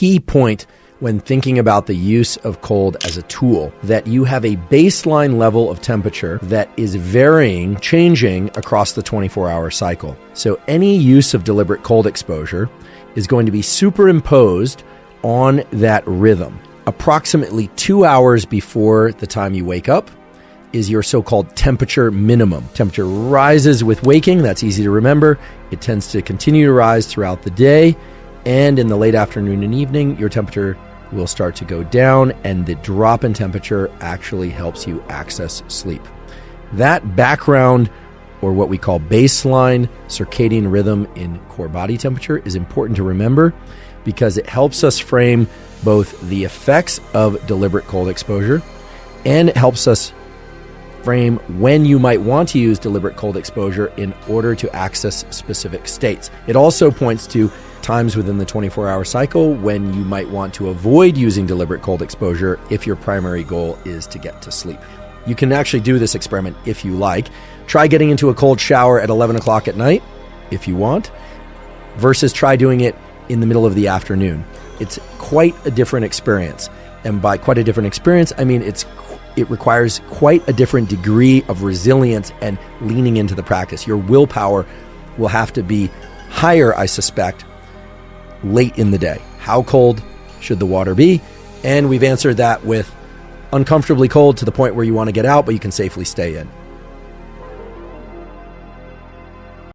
key point when thinking about the use of cold as a tool, that you have a baseline level of temperature that is varying, changing across the 24-hour cycle. So any use of deliberate cold exposure is going to be superimposed on that rhythm. Approximately 2 hours before the time you wake up is your so-called temperature minimum. Temperature rises with waking. That's easy to remember. It tends to continue to rise throughout the day. And in the late afternoon and evening, your temperature will start to go down, and the drop in temperature actually helps you access sleep. That background, or what we call baseline circadian rhythm in core body temperature, is important to remember because it helps us frame both the effects of deliberate cold exposure, and it helps us frame when you might want to use deliberate cold exposure in order to access specific states. It also points to times within the 24-hour cycle when you might want to avoid using deliberate cold exposure if your primary goal is to get to sleep. You can actually do this experiment if you like. Try getting into a cold shower at 11 o'clock at night, if you want, versus try doing it in the middle of the afternoon. It's quite a different experience. And by quite a different experience, I mean it requires quite a different degree of resilience and leaning into the practice. Your willpower will have to be higher, I suspect, late in the day. How cold should the water be? And we've answered that with uncomfortably cold to the point where you want to get out, but you can safely stay in.